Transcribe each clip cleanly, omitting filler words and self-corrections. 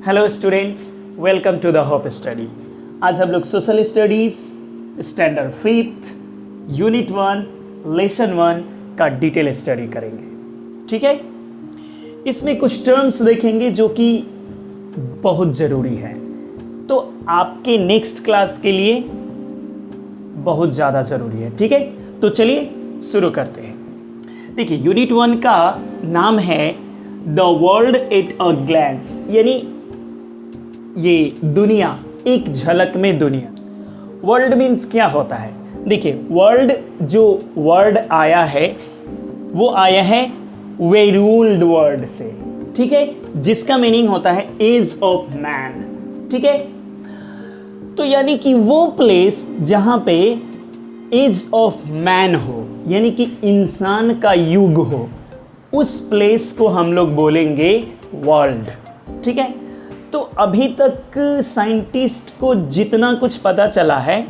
Hello students, welcome to the hope study. आज हम लोग social studies standard 5th unit 1 lesson 1 का detail study करेंगे। ठीक है, इसमें कुछ टर्म्स देखेंगे जो कि बहुत ज़रूरी है, तो आपके नेक्स्ट क्लास के लिए बहुत ज़्यादा ज़रूरी है। ठीक है, तो चलिए शुरू करते हैं। देखिए, यूनिट 1 का नाम है the world at a glance, यानी ये दुनिया एक झलक में दुनिया। वर्ल्ड मीन्स क्या होता है? देखिए, वर्ल्ड जो वर्ड आया है वो आया है वेरूल्ड वर्ड से, ठीक है, जिसका मीनिंग होता है एज ऑफ मैन। ठीक है, तो यानी कि वो प्लेस जहां पे एज ऑफ मैन हो, यानी कि इंसान का युग हो, उस प्लेस को हम लोग बोलेंगे वर्ल्ड। ठीक है, तो अभी तक साइंटिस्ट को जितना कुछ पता चला है,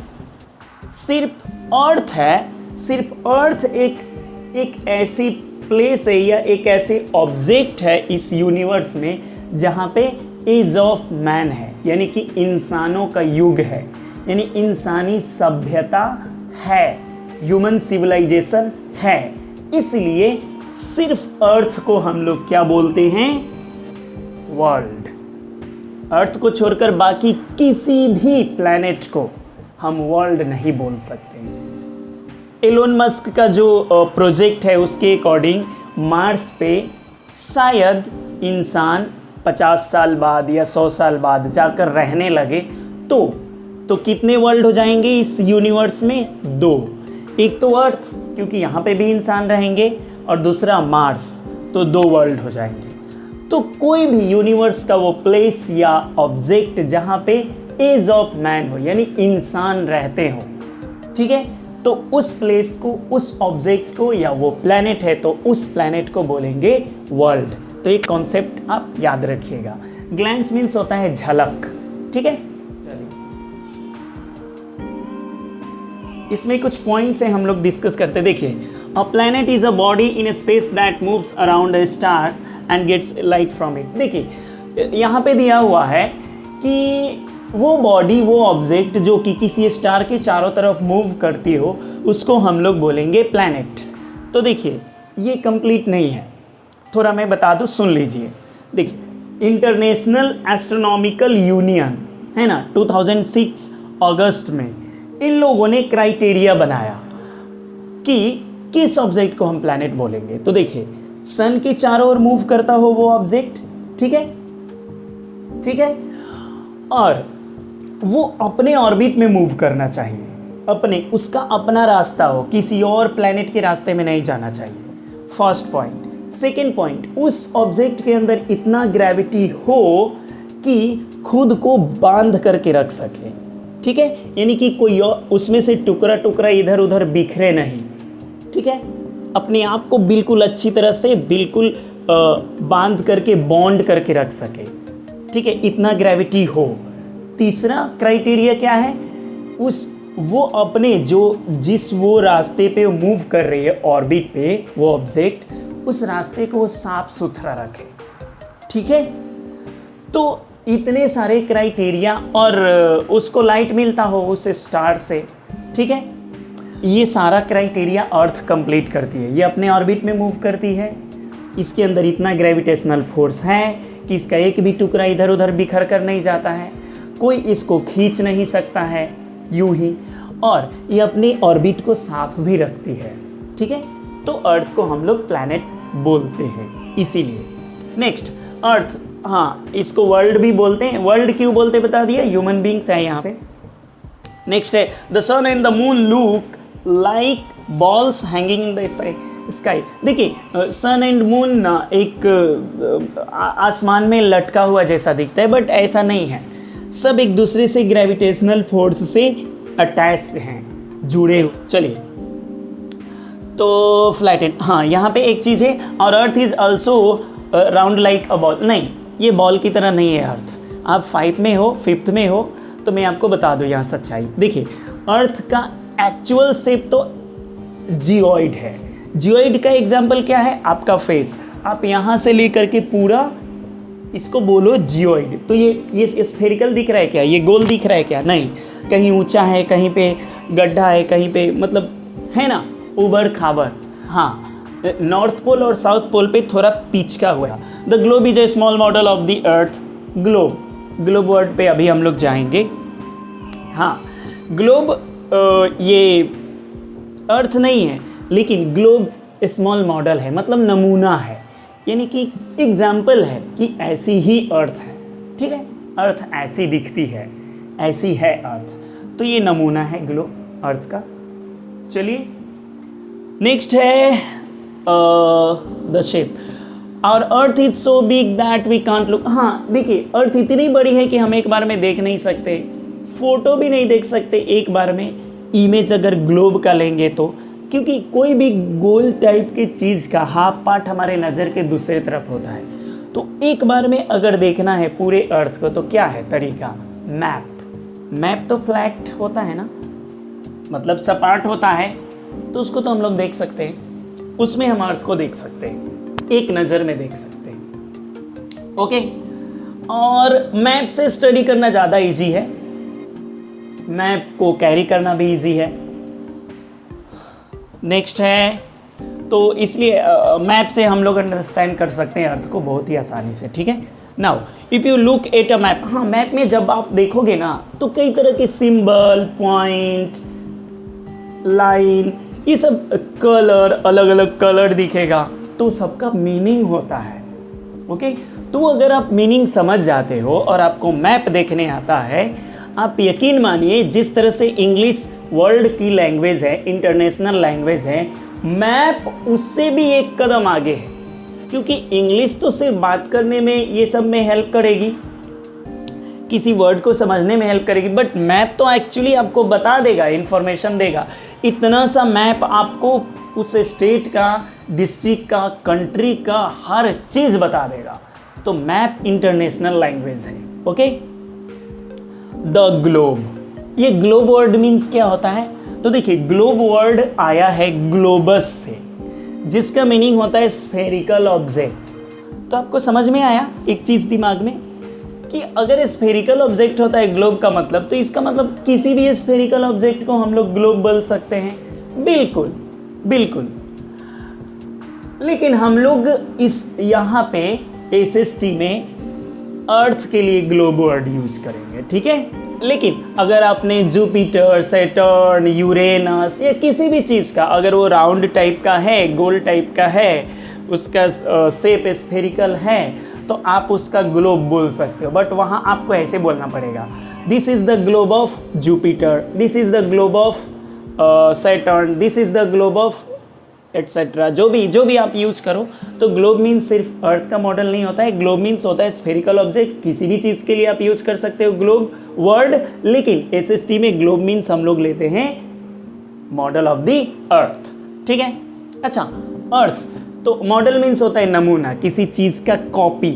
सिर्फ अर्थ है, सिर्फ अर्थ एक ऐसी प्लेस है या एक ऐसे ऑब्जेक्ट है इस यूनिवर्स में जहाँ पे एज ऑफ मैन है, यानी कि इंसानों का युग है, यानी इंसानी सभ्यता है, ह्यूमन सिविलाइजेशन है। इसलिए सिर्फ अर्थ को हम लोग क्या बोलते हैं? वर्ल्ड। अर्थ को छोड़कर बाकी किसी भी प्लैनेट को हम वर्ल्ड नहीं बोल सकते। एलोन मस्क का जो प्रोजेक्ट है उसके अकॉर्डिंग मार्स पे शायद इंसान 50 साल बाद या 100 साल बाद जाकर रहने लगे तो कितने वर्ल्ड हो जाएंगे इस यूनिवर्स में? 2। एक तो अर्थ, क्योंकि यहाँ पे भी इंसान रहेंगे, और दूसरा मार्स, तो 2 वर्ल्ड हो जाएंगे। तो कोई भी यूनिवर्स का वो प्लेस या ऑब्जेक्ट जहाँ पे एज ऑफ मैन हो, यानी इंसान रहते हो, ठीक है, तो उस प्लेस को, उस ऑब्जेक्ट को, या वो प्लैनेट है तो उस प्लैनेट को बोलेंगे वर्ल्ड। तो एक कॉन्सेप्ट आप याद रखिएगा। ग्लैंस मीन्स होता है झलक। ठीक है, इसमें कुछ पॉइंट्स हैं, हम लोग डिस्कस करते। देखिए, a planet is a body in space that moves around the stars and gets light from it. देखिए, यहाँ पे दिया हुआ है कि वो बॉडी, वो ऑब्जेक्ट जो कि किसी स्टार के चारों तरफ मूव करती हो, उसको हम लोग बोलेंगे प्लैनेट। तो देखिए, ये कंप्लीट नहीं है, थोड़ा मैं बता दूँ, सुन लीजिए। देखिए, इंटरनेशनल एस्ट्रोनॉमिकल यूनियन है ना, 2006 अगस्त में इन लोगों ने क्राइटेरिया बनाया कि किस ऑब्जेक्ट को हम प्लैनेट बोलेंगे। तो देखिए, सन के चारों ओर मूव करता हो वो ऑब्जेक्ट, ठीक है, ठीक है, और वो अपने ऑर्बिट में मूव करना चाहिए, अपने, उसका अपना रास्ता हो, किसी और प्लैनेट के रास्ते में नहीं जाना चाहिए। First point. सेकेंड पॉइंट, उस ऑब्जेक्ट के अंदर इतना ग्रेविटी हो कि खुद को बांध करके रख सके। ठीक है, यानी कि कोई और उसमें से टुकड़ा टुकड़ा इधर उधर बिखरे नहीं। ठीक है, अपने आप को बिल्कुल अच्छी तरह से बिल्कुल बांध करके, बॉन्ड करके रख सके। ठीक है, इतना ग्रेविटी हो। तीसरा क्राइटेरिया क्या है? वो अपने जिस वो रास्ते पे मूव कर रही है ऑर्बिट पे, वो ऑब्जेक्ट, उस रास्ते को साफ सुथरा रखे। ठीक है, तो इतने सारे क्राइटेरिया, और उसको लाइट मिलता हो उस स्टार से। ठीक है, ये सारा क्राइटेरिया अर्थ कंप्लीट करती है। ये अपने ऑर्बिट में मूव करती है, इसके अंदर इतना ग्रेविटेशनल फोर्स है कि इसका एक भी टुकड़ा इधर उधर बिखर कर नहीं जाता है, कोई इसको खींच नहीं सकता है यूं ही, और ये अपने ऑर्बिट को साफ भी रखती है। ठीक है, तो अर्थ को हम लोग प्लैनेट बोलते हैं इसीलिए। नेक्स्ट, अर्थ, हाँ, इसको वर्ल्ड भी बोलते हैं। वर्ल्ड क्यों बोलते बता दिया, ह्यूमन बींग्स है यहाँ से। नेक्स्ट है, the sun and the moon look like balls hanging in the sky. देखिए, सन एंड मून एक आसमान में लटका हुआ जैसा दिखता है, बट ऐसा नहीं है। सब एक दूसरे से ग्रेविटेशनल फोर्स से अटैच हैं, जुड़े हुए। चलिए, तो फ्लैटेन, हाँ, यहाँ पे एक चीज़ है, और earth is also round like a ball. नहीं, ये बॉल की तरह नहीं है अर्थ। आप 5 में हो, 5th में हो, तो मैं आपको बता दूँ यहाँ सच्चाई। देखिए, अर्थ का एक्चुअल शेप तो जियोइड है। जियोइड का एग्जाम्पल क्या है? आपका फेस। आप यहाँ से लेकर के पूरा इसको बोलो जियोइड। तो ये स्फेरिकल दिख रहा है क्या, ये गोल दिख रहा है क्या? नहीं, कहीं ऊंचा है, कहीं पे गड्ढा है, कहीं पे मतलब है ना उबड़ खाबड़। हाँ, नॉर्थ पोल और साउथ पोल पे थोड़ा पिचका हुआ है। The globe is a small model of the earth. Globe word पे अभी हम लोग जाएंगे। हाँ, ग्लोब ये अर्थ नहीं है, लेकिन ग्लोब स्मॉल मॉडल है, मतलब नमूना है, यानी कि एग्जाम्पल है कि ऐसी ही अर्थ है। ठीक है, अर्थ ऐसी दिखती है, ऐसी है अर्थ, तो ये नमूना है ग्लोब अर्थ का। चलिए नेक्स्ट है द शेप। और earth is so big that we can't look. हाँ देखिए, अर्थ इतनी बड़ी है कि हम एक बार में देख नहीं सकते, फोटो भी नहीं देख सकते एक बार में। इमेज अगर ग्लोब का लेंगे तो, क्योंकि कोई भी गोल टाइप की चीज़ का हाफ पार्ट हमारे नज़र के दूसरे तरफ होता है, तो एक बार में अगर देखना है पूरे अर्थ को तो क्या है तरीका? मैप तो फ्लैट होता है ना, मतलब सपाट होता है, तो उसको तो हम लोग देख सकते हैं, उसमें हम अर्थ को देख सकते हैं, एक नज़र में देख सकते हैं। ओके, और मैप से स्टडी करना ज़्यादा इजी है, मैप को कैरी करना भी इजी है। नेक्स्ट है, तो इसलिए मैप से हम लोग अंडरस्टैंड कर सकते हैं अर्थ को बहुत ही आसानी से। ठीक है, now if you look at a map, हाँ मैप में जब आप देखोगे ना तो कई तरह के सिंबल, पॉइंट, लाइन, ये सब कलर, अलग अलग कलर दिखेगा, तो सबका मीनिंग होता है। ओके, तो अगर आप मीनिंग समझ जाते हो और आपको मैप देखने आता है, आप यकीन मानिए जिस तरह से इंग्लिश वर्ल्ड की लैंग्वेज है, इंटरनेशनल लैंग्वेज है, मैप उससे भी एक कदम आगे है, क्योंकि इंग्लिश तो सिर्फ बात करने में, ये सब में हेल्प करेगी, किसी वर्ड को समझने में हेल्प करेगी, बट मैप तो एक्चुअली आपको बता देगा, इंफॉर्मेशन देगा। इतना सा मैप आपको उस स्टेट का, डिस्ट्रिक्ट का, कंट्री का हर चीज़ बता देगा। तो मैप इंटरनेशनल लैंग्वेज है। ओके, द ग्लोब, ये ग्लोब वर्ड मीन्स क्या होता है? तो देखिए, ग्लोब वर्ड आया है ग्लोबस से, जिसका मीनिंग होता है स्फेरिकल ऑब्जेक्ट। तो आपको समझ में आया एक चीज़ दिमाग में कि अगर स्फेरिकल ऑब्जेक्ट होता है ग्लोब का मतलब, तो इसका मतलब किसी भी स्फेरिकल ऑब्जेक्ट को हम लोग ग्लोब बोल सकते हैं। बिल्कुल बिल्कुल, लेकिन हम लोग इस यहाँ पे एसएसटी में अर्थ के लिए ग्लोब वर्ड यूज करेंगे। ठीक है, लेकिन अगर आपने जुपिटर, सैटर्न, यूरेनस या किसी भी चीज़ का, अगर वो राउंड टाइप का है, गोल टाइप का है, उसका शेप स्फेरिकल है, तो आप उसका ग्लोब बोल सकते हो। बट वहाँ आपको ऐसे बोलना पड़ेगा, this is the globe of Jupiter, this is the globe of Saturn, this is the globe of etcetera. जो भी आप यूज़ करो, तो ग्लोब मीन्स सिर्फ अर्थ का मॉडल नहीं होता है, ग्लोब मीन्स होता है स्फेरिकल ऑब्जेक्ट। किसी भी चीज़ के लिए आप यूज़ कर सकते हो ग्लोब वर्ड, लेकिन एसएसटी में ग्लोब मीन्स हम लोग लेते हैं मॉडल ऑफ द अर्थ। ठीक है, अच्छा, अर्थ तो मॉडल मीन्स होता है नमूना, किसी चीज़ का कॉपी।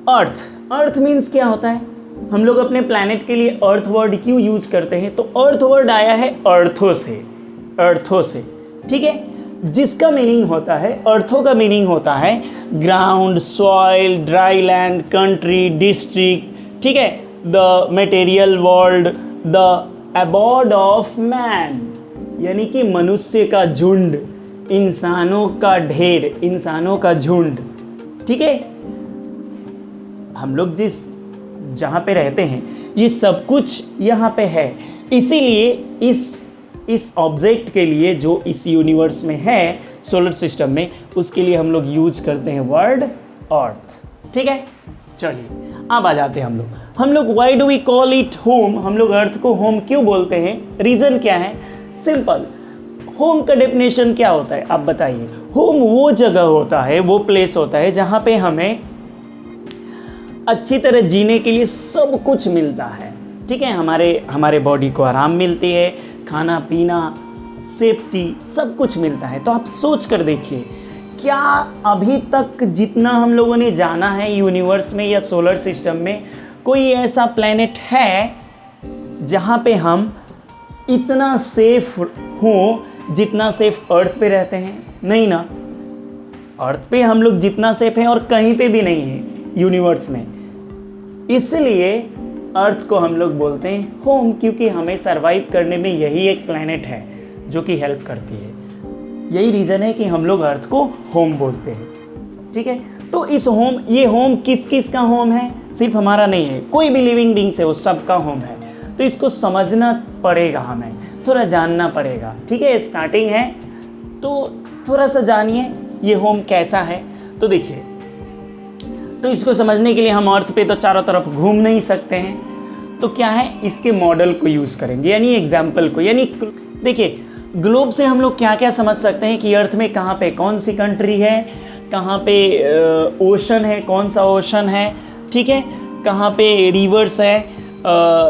अर्थ मीन्स क्या होता है? हम लोग अपने प्लैनेट के लिए अर्थ वर्ड क्यों यूज करते हैं? तो अर्थ वर्ड आया है अर्थों से। ठीक है, जिसका मीनिंग होता है, अर्थों का मीनिंग होता है ground, soil, dry land, country, district. ठीक है, the material world, the abode of man, यानी कि मनुष्य का झुंड, इंसानों का ढेर, इंसानों का झुंड। ठीक है, हम लोग जहाँ पे रहते हैं, ये सब कुछ यहाँ पे है। इसीलिए इस ऑब्जेक्ट के लिए जो इस यूनिवर्स में है, सोलर सिस्टम में, उसके लिए हम लोग यूज करते हैं वर्ड अर्थ। ठीक है, चलिए अब आ जाते हैं हम लोग why do we call it home? हम लोग अर्थ को होम क्यों बोलते हैं? रीज़न क्या है? सिंपल, होम का डेफिनेशन क्या होता है आप बताइए? होम वो जगह होता है, वो प्लेस होता है जहाँ पे हमें अच्छी तरह जीने के लिए सब कुछ मिलता है। ठीक है, हमारे बॉडी को आराम मिलती है, खाना पीना, सेफ्टी, सब कुछ मिलता है। तो आप सोच कर देखिए, क्या अभी तक जितना हम लोगों ने जाना है यूनिवर्स में या सोलर सिस्टम में, कोई ऐसा प्लैनेट है जहाँ पे हम इतना सेफ हो जितना सेफ अर्थ पे रहते हैं? नहीं ना, अर्थ पे हम लोग जितना सेफ हैं और कहीं पे भी नहीं है यूनिवर्स में। इसलिए अर्थ को हम लोग बोलते हैं होम, क्योंकि हमें सरवाइव करने में यही एक प्लैनेट है जो कि हेल्प करती है। यही रीज़न है कि हम लोग अर्थ को होम बोलते हैं। ठीक है, तो इस होम, ये होम किस किस का होम है? सिर्फ हमारा नहीं है, कोई भी लिविंग बींग्स है वो सबका होम है। तो इसको समझना पड़ेगा, हमें थोड़ा जानना पड़ेगा। ठीक है, स्टार्टिंग है तो थोड़ा सा जानिए ये होम कैसा है। तो देखिए, तो इसको समझने के लिए हम अर्थ पे तो चारों तरफ घूम नहीं सकते हैं, तो क्या है, इसके मॉडल को यूज़ करेंगे, यानी एग्जाम्पल को। यानी देखिए, ग्लोब से हम लोग क्या क्या समझ सकते हैं कि अर्थ में कहाँ पे कौन सी कंट्री है, कहाँ पे ओशन है, कौन सा ओशन है, ठीक है, कहाँ पे रिवर्स है,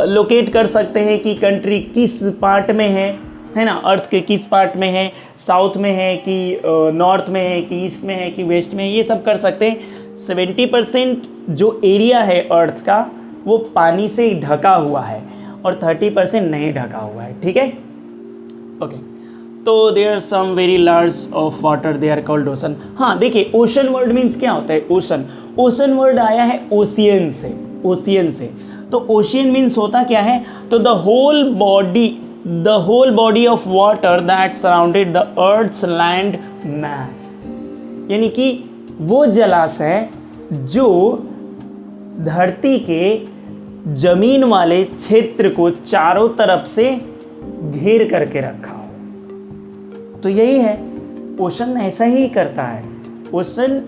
लोकेट कर सकते हैं कि कंट्री किस पार्ट में है ना, अर्थ के किस पार्ट में है, साउथ में है कि नॉर्थ में है कि ईस्ट में है कि वेस्ट में है, ये सब कर सकते हैं। 70% जो एरिया है अर्थ का वो पानी से ढका हुआ है और 30% नहीं ढका हुआ है। ठीक है, ओके। तो there are some very large of water, they are called ocean. हाँ देखिए, ओशन वर्ड मीन्स क्या होता है? ओशन, ओशन वर्ड आया है ओशियन से, ओशियन से। तो ओशियन मीन्स होता क्या है? तो the whole body of water that surrounded the earth's land mass, यानी कि वो जलाशय जो धरती के जमीन वाले क्षेत्र को चारों तरफ से घेर करके रखा हो। तो यही है, ओशन ऐसा ही करता है। ओशन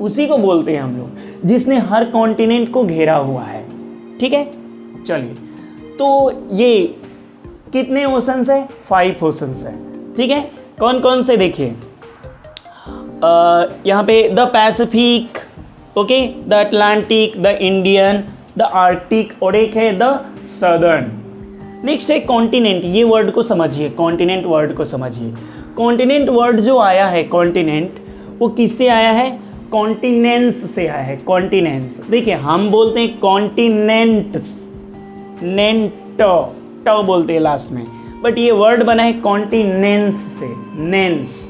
उसी को बोलते हैं हम लोग जिसने हर कॉन्टिनेंट को घेरा हुआ है। ठीक है, चलिए, तो ये कितने ओशंस है? 5 ओशंस है। ठीक है, कौन कौन से? देखिए, यहाँ पे the Pacific, okay, the Atlantic, the Indian, the Arctic, और एक है द सदर्न। नेक्स्ट है कॉन्टिनेंट। ये वर्ड को समझिए, कॉन्टिनेंट वर्ड को समझिए। कॉन्टिनेंट वर्ड जो आया है, कॉन्टिनेंट, वो किससे आया है? कॉन्टिनेंट्स से आया है, कॉन्टिनेंट्स। देखिए, हम बोलते हैं कॉन्टिनेंट्स, ट बोलते हैं लास्ट में, बट ये वर्ड बना है कॉन्टिनेंट्स से, नेंस,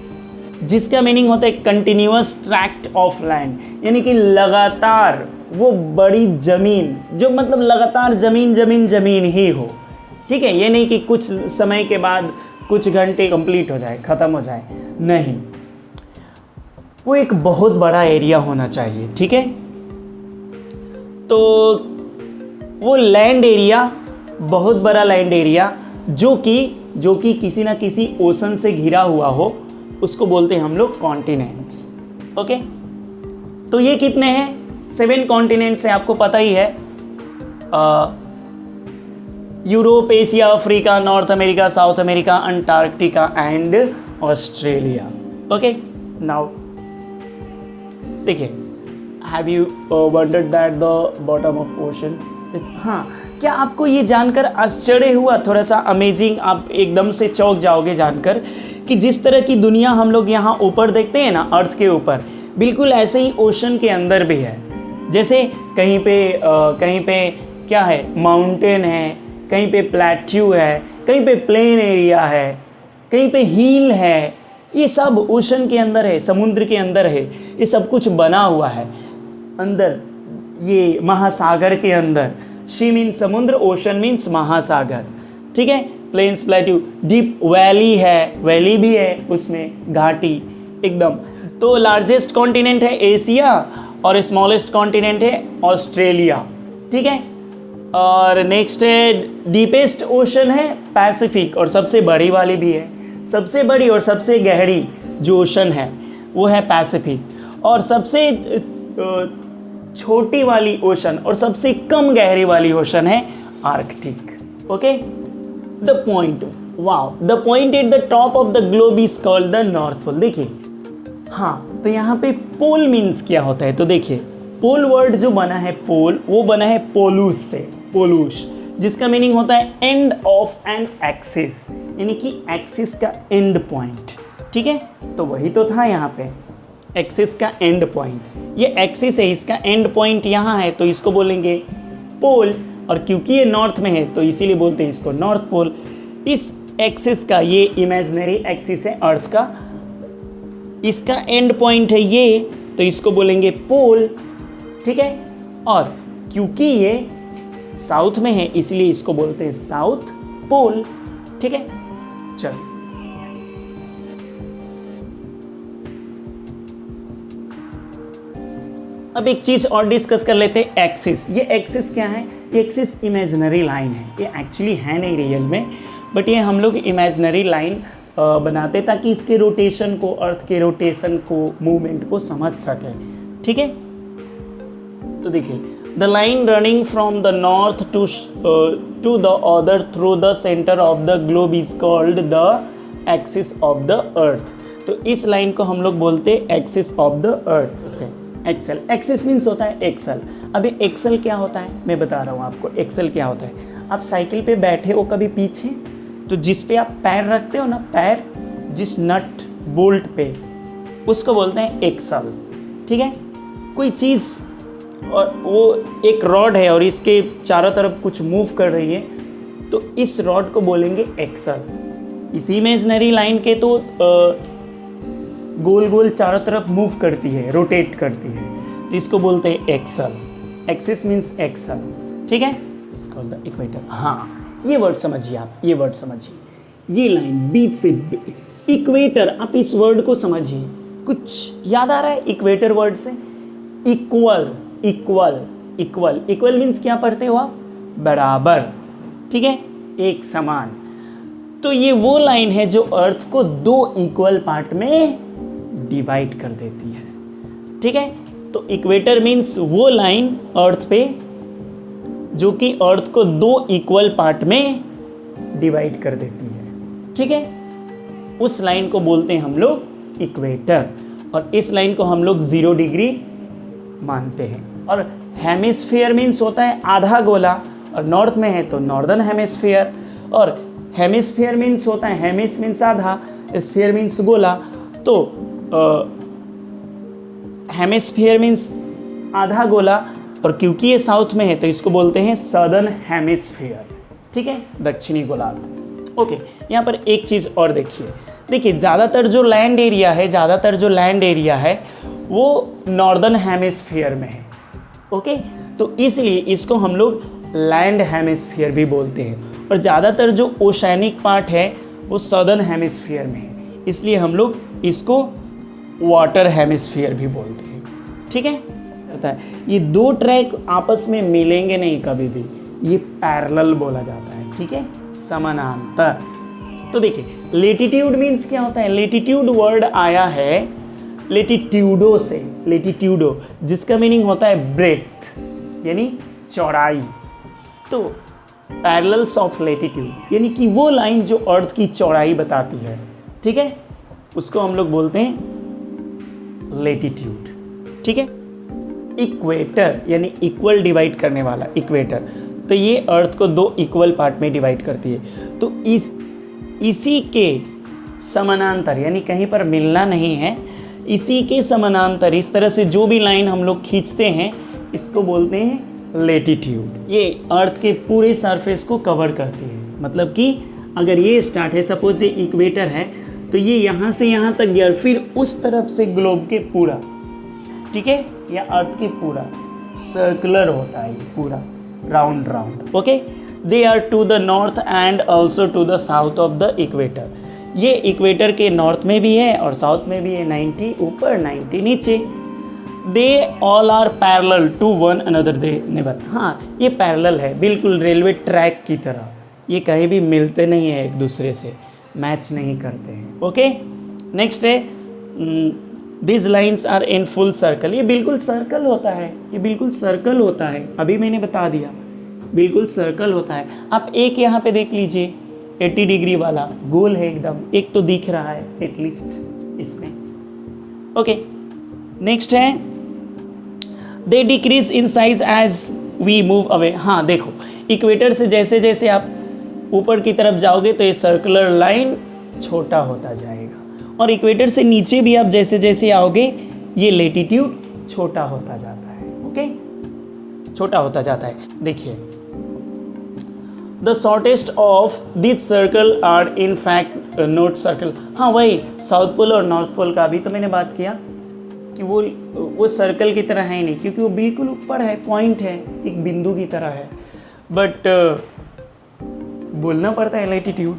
जिसका मीनिंग होता है कंटिन्यूअस ट्रैक्ट ऑफ लैंड, यानी कि लगातार वो बड़ी ज़मीन, जो मतलब लगातार ज़मीन ही हो। ठीक है, ये नहीं कि कुछ समय के बाद कुछ घंटे कंप्लीट हो जाए, ख़त्म हो जाए, नहीं, वो एक बहुत बड़ा एरिया होना चाहिए। ठीक है, तो वो लैंड एरिया, बहुत बड़ा लैंड एरिया जो कि किसी ना किसी ओशन से घिरा हुआ हो, उसको बोलते हैं हम लोग कॉन्टिनेंट्स। ओके, तो ये कितने हैं? 7 कॉन्टिनेंट्स हैं, आपको पता ही है। Europe, Asia, Africa, North America, South America, Antarctica and Australia. Okay, now देखिए, have you wondered that the bottom of ocean? हाँ, क्या आपको ये जानकर आश्चर्य हुआ? थोड़ा सा अमेजिंग, आप एकदम से चौंक जाओगे जानकर कि जिस तरह की दुनिया हम लोग यहाँ ऊपर देखते हैं ना, अर्थ के ऊपर, बिल्कुल ऐसे ही ओशन के अंदर भी है। जैसे कहीं पे क्या है, माउंटेन है, कहीं पे प्लेट्यू है, कहीं पे प्लेन एरिया है, कहीं पे हिल है, ये सब ओशन के अंदर है, समुद्र के अंदर है, ये सब कुछ बना हुआ है अंदर, ये महासागर के अंदर। शी मीन्स समुद्र, ओशन मीन्स महासागर। ठीक है, प्लेन्स, प्लेट्यू, डीप वैली है, वैली भी है उसमें, घाटी एकदम। तो लार्जेस्ट कॉन्टिनेंट है एशिया और स्मॉलेस्ट कॉन्टिनेंट है ऑस्ट्रेलिया। ठीक है, और नेक्स्ट है डीपेस्ट ओशन है पैसिफिक, और सबसे बड़ी वाली भी है, सबसे बड़ी और सबसे गहरी जो ओशन है वो है पैसिफिक, और सबसे छोटी वाली ओशन और सबसे कम गहरी वाली ओशन है Arctic. Okay, the point, wow, the point at the top of the globe is called the North Pole. देखिए, हाँ, तो यहाँ पे पोल मीन्स क्या होता है? तो देखिए, पोल वर्ड जो बना है, पोल, वो बना है पोलूस से, पोलूस, जिसका मीनिंग होता है एंड ऑफ एन एक्सिस, यानी कि एक्सिस का एंड पॉइंट। ठीक है, तो वही तो था यहाँ पे, एक्सिस का एंड पॉइंट। ये एक्सिस है, इसका एंड पॉइंट यहाँ है, तो इसको बोलेंगे पोल। और क्योंकि ये नॉर्थ में है तो इसीलिए बोलते हैं इसको नॉर्थ पोल। इस एक्सिस का, ये इमेजिनरी एक्सिस है अर्थ का, इसका एंड पॉइंट है ये, तो इसको बोलेंगे पोल। ठीक है, और क्योंकि ये साउथ में है इसलिए इसको बोलते हैं साउथ पोल। ठीक है, चलो अब एक चीज और डिस्कस कर लेते हैं, एक्सिस। ये एक्सिस क्या है? ये एक्सिस इमेजिनरी लाइन है, ये एक्चुअली है नहीं रियल में, बट ये हम लोग इमेजिनरी लाइन बनाते ताकि इसके रोटेशन को, अर्थ के रोटेशन को, मूवमेंट को समझ सके। ठीक है, तो देखिए, the line running from the north to the other through the centre of the globe is called the axis of the earth. तो इस लाइन को हम लोग बोलते हैं एक्सिस ऑफ द अर्थ से। एक्सेल, एक्सिस मीन्स होता है एक्सल। अभी एक्सल क्या होता है मैं बता रहा हूँ आपको। एक्सल क्या होता है? आप साइकिल पे बैठे हो कभी पीछे, तो जिस पे आप पैर रखते हो ना, पैर जिस नट बोल्ट पे, उसको बोलते हैं एक्सल। ठीक है, कोई चीज़ और वो एक रॉड है और इसके चारों तरफ कुछ मूव कर रही है, तो इस रॉड को बोलेंगे एक्सल। इसी इमेजिनरी लाइन के तो गोल गोल चारों तरफ मूव करती है, रोटेट करती है, तो इसको बोलते हैं एक्सल। Axis means axle. ठीक है, इसको बोलते हैं इक्वेटर। हाँ, ये वर्ड समझिए आप, ये वर्ड समझिए, ये लाइन बीच से इक्वेटर, आप इस वर्ड को समझिए। कुछ याद आ रहा है इक्वेटर वर्ड से? Equal, equal, equal, equal means क्या पढ़ते हो आप? बराबर। ठीक है, एक समान। तो ये वो लाइन है जो अर्थ को दो इक्वल पार्ट में डिवाइड कर देती है। ठीक है, तो इक्वेटर मीन्स वो लाइन अर्थ पे जो कि अर्थ को दो इक्वल पार्ट में डिवाइड कर देती है। ठीक है, उस लाइन को बोलते हैं हम लोग इक्वेटर, और इस लाइन को हम लोग 0 डिग्री मानते हैं। और हेमिस्फीयर मीन्स होता है आधा गोला, और नॉर्थ में है तो नॉर्दर्न हेमिस्फीयर, और हेमिस्फीयर मीन्स होता है, हेमिस मीन्स आधा, स्फीयर मीन्स गोला, तो हेमिस्फीयर मीन्स आधा गोला, और क्योंकि ये साउथ में है तो इसको बोलते हैं सदर्न हेमिस्फीयर। ठीक है, दक्षिणी गोलार्ध। ओके, यहाँ पर एक चीज़ और देखिए, देखिए ज़्यादातर जो लैंड एरिया है, ज़्यादातर जो लैंड एरिया है वो नॉर्दर्न हेमिस्फीयर में है। ओके, तो इसलिए इसको हम लोग लैंड हेमिस्फीयर भी बोलते हैं, और ज़्यादातर जो ओशैनिक पार्ट है वो सदर्न हेमिस्फीयर में है, इसलिए हम लोग इसको वाटर हेमिस्फीयर भी बोलते हैं। ठीक है, पता है ये दो ट्रैक आपस में मिलेंगे नहीं कभी भी, ये पैरेलल बोला जाता है। ठीक है, समानांतर। तो देखिए, लेटिट्यूड मीन्स क्या होता है? लेटिट्यूड वर्ड आया है लेटिट्यूडो से, लेटिट्यूडो, जिसका मीनिंग होता है ब्रेथ यानी चौड़ाई। तो पैरेलल्स ऑफ लेटिट्यूड यानी कि वो लाइन जो अर्थ की चौड़ाई बताती है। ठीक है, उसको हम लोग बोलते हैं लेटिट्यूड। ठीक है, इक्वेटर यानी इक्वल डिवाइड करने वाला, इक्वेटर, तो ये अर्थ को दो इक्वल पार्ट में डिवाइड करती है। तो इसी के समानांतर यानी कहीं पर मिलना नहीं है, इसी के समानांतर इस तरह से जो भी लाइन हम लोग खींचते हैं इसको बोलते हैं लेटिट्यूड। ये अर्थ के पूरे सरफेस को कवर करती है। मतलब कि अगर ये स्टार्ट है, सपोज ये इक्वेटर है, तो ये यहाँ से यहाँ तक गया, फिर उस तरफ से ग्लोब के पूरा, ठीक है, या अर्थ के पूरा सर्कुलर होता है, ये पूरा round round. Okay, they are to the north and also to the south of the equator. ये इक्वेटर के नॉर्थ में भी है और साउथ में भी है, 90 ऊपर 90 नीचे। They all are parallel to one another, they never. हाँ, ये पैरेलल है, बिल्कुल रेलवे ट्रैक की तरह, ये कहीं भी मिलते नहीं है, एक दूसरे से मैच नहीं करते हैं। ओके, नेक्स्ट है this lines are in full circle. ये बिल्कुल सर्कल होता है, ये बिल्कुल सर्कल होता है, अभी मैंने बता दिया, बिल्कुल सर्कल होता है। आप एक यहाँ पे देख लीजिए, 80 डिग्री वाला गोल है एकदम, एक तो दिख रहा है एटलीस्ट इसमें। ओके, नेक्स्ट है they decrease in size as we move away. हाँ देखो, इक्वेटर से जैसे जैसे आप ऊपर की तरफ जाओगे तो ये सर्कुलर लाइन छोटा होता जाएगा, और इक्वेटर से नीचे भी आप जैसे जैसे आओगे ये लेटिट्यूड छोटा होता जाता है। ओके, छोटा होता जाता है। देखिए, the shortest of this circle are in fact north circle. हाँ, वही साउथ पोल और नॉर्थ पोल का भी तो मैंने बात किया। कि वो सर्कल की तरह है ही नहीं, क्योंकि वो बिल्कुल ऊपर है, पॉइंट है, एक बिंदु की तरह है। बट बोलना पड़ता है लैटिट्यूड।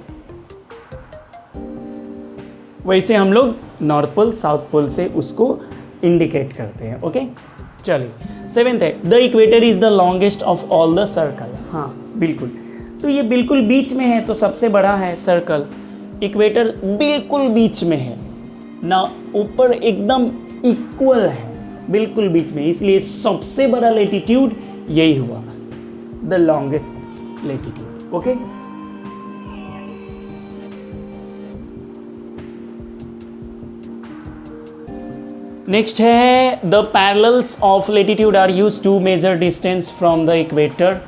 वैसे हम लोग नॉर्थ पोल साउथ पोल से उसको इंडिकेट करते हैं। ओके, चलिए 7th है, the equator is the longest of all the circle. हाँ बिल्कुल, तो ये बिल्कुल बीच में है, तो सबसे बड़ा है सर्कल। इक्वेटर बिल्कुल बीच में है ना, ऊपर एकदम इक्वल है, बिल्कुल बीच में, इसलिए सबसे बड़ा लैटिट्यूड यही हुआ, the longest latitude. Okay, next है, the parallels of latitude are used to measure distance from the equator.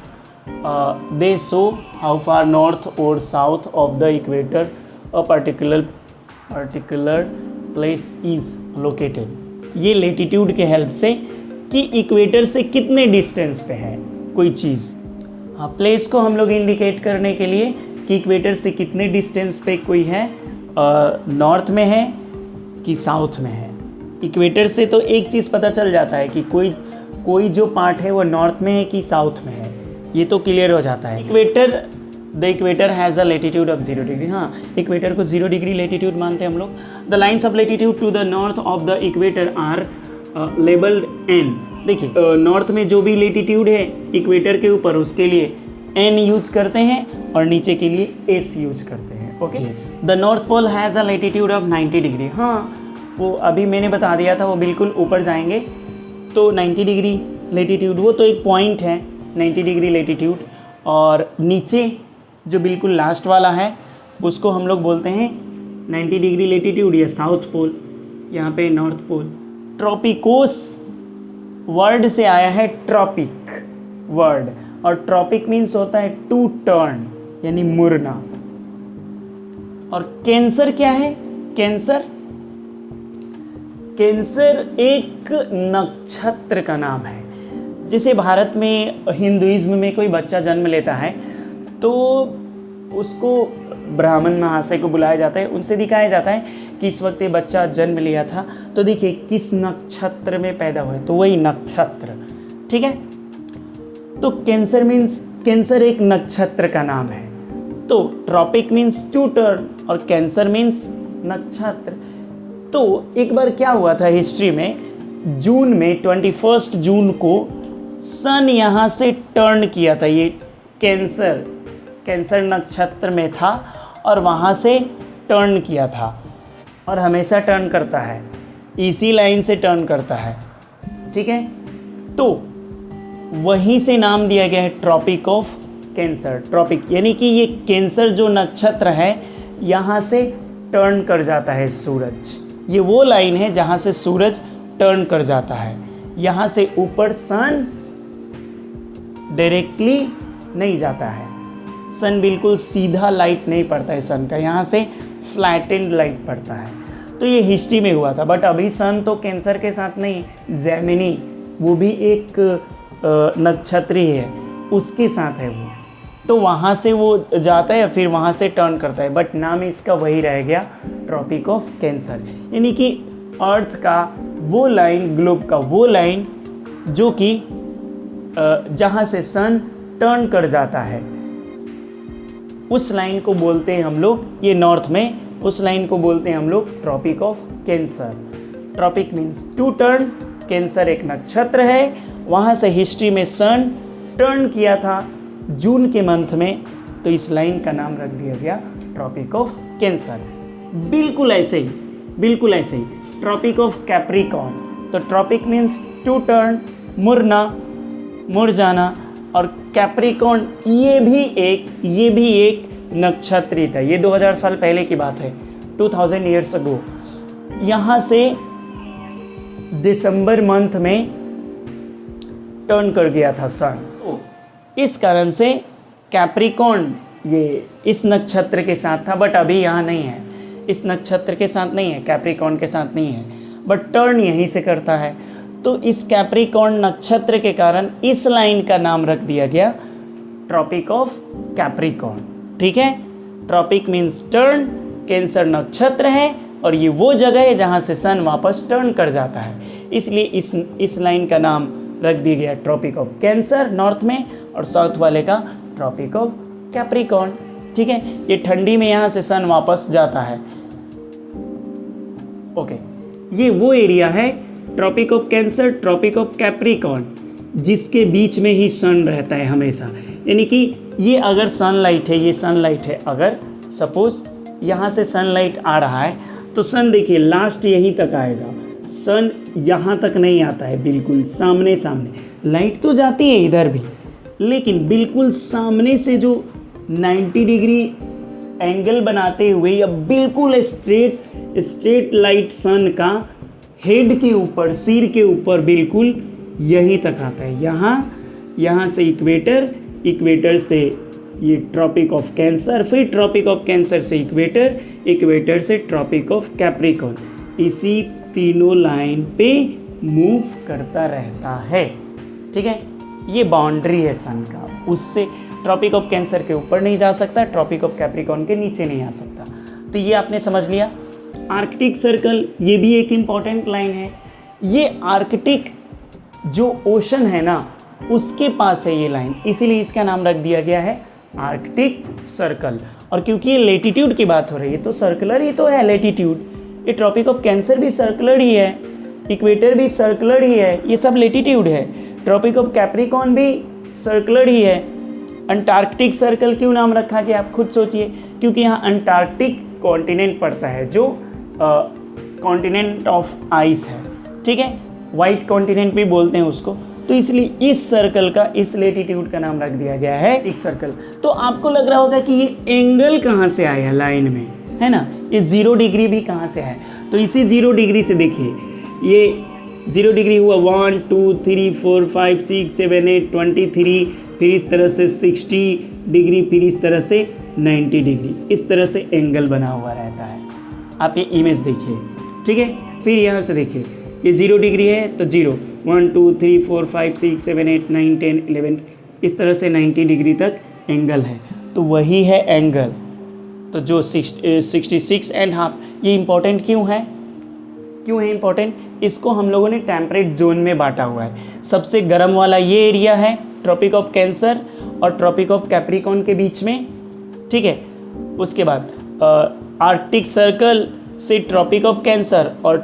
They show how far north और south of the equator a particular place is located. ये latitude के help से कि equator से कितने distance पे है कोई चीज़। हाँ, प्लेस को हम लोग इंडिकेट करने के लिए कि इक्वेटर से कितने डिस्टेंस पे कोई है, नॉर्थ में है कि साउथ में है। इक्वेटर से तो एक चीज़ पता चल जाता है कि कोई जो पार्ट है वो नॉर्थ में है कि साउथ में है, ये तो क्लियर हो जाता है। The equator has a latitude of 0 degree. हाँ, इक्वेटर को 0 डिग्री लैटिट्यूड मानते हैं हम लोग। The lines of latitude to the north of the equator are labelled N. देखिए, नॉर्थ में जो भी लैटिट्यूड है इक्वेटर के ऊपर, उसके लिए एन यूज करते हैं और नीचे के लिए एस यूज करते हैं। Okay, the North Pole has a latitude of 90 degree. हाँ, वो अभी मैंने बता दिया था, वो बिल्कुल ऊपर जाएंगे तो 90 डिग्री लैटिट्यूड, वो तो एक पॉइंट है 90 डिग्री लैटिट्यूड। और नीचे जो बिल्कुल लास्ट वाला है उसको हम लोग बोलते हैं 90 डिग्री लैटिट्यूड या साउथ पोल, यहाँ पे नॉर्थ पोल। ट्रॉपिकोस वर्ड से आया है ट्रॉपिक वर्ड, और ट्रॉपिक मीन्स होता है टू टर्न, यानी मुड़ना। और कैंसर क्या है? कैंसर एक नक्षत्र का नाम है। जैसे भारत में हिंदुइज्म में कोई बच्चा जन्म लेता है तो उसको ब्राह्मण महाशय को बुलाया जाता है, उनसे दिखाया जाता है कि इस वक्त ये बच्चा जन्म लिया था, तो देखिए किस नक्षत्र में पैदा हुआ है, तो वही नक्षत्र। ठीक है, तो कैंसर एक नक्षत्र का नाम है। तो ट्रॉपिक मीन्स टू टर्न और कैंसर मीन्स नक्षत्र। तो एक बार क्या हुआ था हिस्ट्री में, जून में 21 जून को सन यहाँ से टर्न किया था। ये कैंसर नक्षत्र में था और वहाँ से टर्न किया था, और हमेशा टर्न करता है, इसी लाइन से टर्न करता है। ठीक है, तो वहीं से नाम दिया गया है ट्रॉपिक ऑफ कैंसर। ट्रॉपिक यानी कि ये कैंसर जो नक्षत्र है यहाँ से टर्न कर जाता है सूरज। ये वो लाइन है जहाँ से सूरज टर्न कर जाता है। यहाँ से ऊपर सन डायरेक्टली नहीं जाता है, सन बिल्कुल सीधा लाइट नहीं पड़ता है सन का, यहाँ से फ्लैटेंड लाइट पड़ता है। तो ये हिस्ट्री में हुआ था, बट अभी सन तो कैंसर के साथ नहीं, जेमिनी वो भी एक नक्षत्र ही है, उसके साथ है वो, तो वहाँ से वो जाता है फिर वहाँ से टर्न करता है, बट नाम इसका वही रह गया, ट्रॉपिक ऑफ कैंसर। यानी कि अर्थ का वो लाइन, ग्लोब का वो लाइन जो कि जहाँ से सन टर्न कर जाता है, उस लाइन को बोलते हैं हम लोग, ये नॉर्थ में, उस लाइन को बोलते हैं हम लोग Tropic of cancer. Tropic means to turn, Cancer एक नक्षत्र है, वहाँ से हिस्ट्री में सन टर्न किया था जून के मंथ में, तो इस लाइन का नाम रख दिया गया ट्रॉपिक ऑफ कैंसर। बिल्कुल ऐसे ही ट्रॉपिक ऑफ कैप्रिकॉर्न। तो ट्रॉपिक मीन्स टू टर्न, मुड़ना, मुड़ जाना, और कैप्रिकॉर्न ये भी एक नक्षत्र था। ये 2000 साल पहले की बात है, 2000 ईयर्स अगो। यहाँ से दिसंबर मंथ में टर्न कर गया था सन, इस कारण से कैप्रिकॉर्न ये इस नक्षत्र के साथ था, बट अभी यहाँ नहीं है, इस नक्षत्र के साथ नहीं है, कैप्रिकॉर्न के साथ नहीं है, बट टर्न यहीं से करता है। तो इस कैप्रिकॉर्न नक्षत्र के कारण इस लाइन का नाम रख दिया गया ट्रॉपिक ऑफ कैप्रिकॉर्न। ठीक है, ट्रॉपिक मीन्स टर्न, कैंसर नक्षत्र है, और ये वो जगह है जहाँ से सन वापस टर्न कर जाता है। इसलिए इस लाइन का नाम रख दिया गया ट्रॉपिक ऑफ कैंसर नॉर्थ में, और साउथ वाले का ट्रॉपिक ऑफ कैप्रिकॉर्न। ठीक है, ये ठंडी में यहाँ से सन वापस जाता है। ओके, ये वो एरिया है Tropic of cancer, Tropic of Capricorn, जिसके बीच में ही सन रहता है हमेशा। यानी कि ये अगर सनलाइट है, ये सनलाइट है, अगर सपोज यहाँ से सनलाइट आ रहा है तो सन देखिए लास्ट यहीं तक आएगा, सन यहाँ तक नहीं आता है, बिल्कुल सामने सामने। लाइट तो जाती है इधर भी, लेकिन बिल्कुल सामने से जो 90 डिग्री एंगल बनाते हुए या बिल्कुल स्ट्रेट लाइट सन का हेड के ऊपर, सिर के ऊपर बिल्कुल यहीं तक आता है। यहाँ से इक्वेटर, इक्वेटर से ये ट्रॉपिक ऑफ कैंसर, फिर ट्रॉपिक ऑफ कैंसर से इक्वेटर, इक्वेटर से ट्रॉपिक ऑफ कैप्रिकॉर्न, इसी तीनों लाइन पे मूव करता रहता है। ठीक है, ये बाउंड्री है सन का, उससे ट्रॉपिक ऑफ कैंसर के ऊपर नहीं जा सकता, ट्रॉपिक ऑफ कैप्रिकॉर्न के नीचे नहीं आ सकता। तो ये आपने समझ लिया। आर्कटिक सर्कल, ये भी एक इम्पॉर्टेंट लाइन है। ये आर्कटिक जो ओशन है ना, उसके पास है ये लाइन, इसीलिए इसका नाम रख दिया गया है आर्कटिक सर्कल। और क्योंकि ये लेटीट्यूड की बात हो रही है तो सर्कुलर ही तो है लेटीट्यूड। ये ट्रॉपिक ऑफ कैंसर भी सर्कुलर ही है, इक्वेटर भी सर्कुलर ही है, ये सब लेटीट्यूड है। ट्रॉपिक ऑफ कैप्रिकॉर्न भी सर्कुलर ही है। अंटार्कटिक सर्कल क्यों नाम रखा गया आप खुद सोचिए, क्योंकि यहाँ अंटार्कटिक कॉन्टिनेंट पड़ता है, जो कॉन्टिनेंट ऑफ आइस है। ठीक है, वाइट कॉन्टिनेंट भी बोलते हैं उसको, तो इसलिए इस सर्कल का, इस लेटीट्यूड का नाम रख दिया गया है एक सर्कल। तो आपको लग रहा होगा कि ये एंगल कहाँ से आया लाइन में, है ना, ये 0 डिग्री भी कहाँ से आया। तो इसी 0 डिग्री से देखिए, ये 0 डिग्री हुआ 1 2 3 4 5 6 7 8 23, फिर इस तरह से 60 डिग्री, फिर इस तरह से 90 डिग्री, इस तरह से एंगल बना हुआ रहता है। आप ये इमेज देखिए। ठीक है, फिर यहाँ से देखिए, ये 0 डिग्री है तो 0 1 2 3 4 5 6 7 8 9 10 11, इस तरह से 90 डिग्री तक एंगल है, तो वही है एंगल। तो जो 66.5, ये इम्पोर्टेंट क्यों है इम्पोर्टेंट, इसको हम लोगों ने टेम्परेट जोन में बांटा हुआ है। सबसे गर्म वाला ये एरिया है ट्रॉपिक ऑफ कैंसर और ट्रॉपिक ऑफ कैप्रिकॉर्न के बीच में। ठीक है, उसके बाद आर्कटिक सर्कल से ट्रॉपिक ऑफ कैंसर और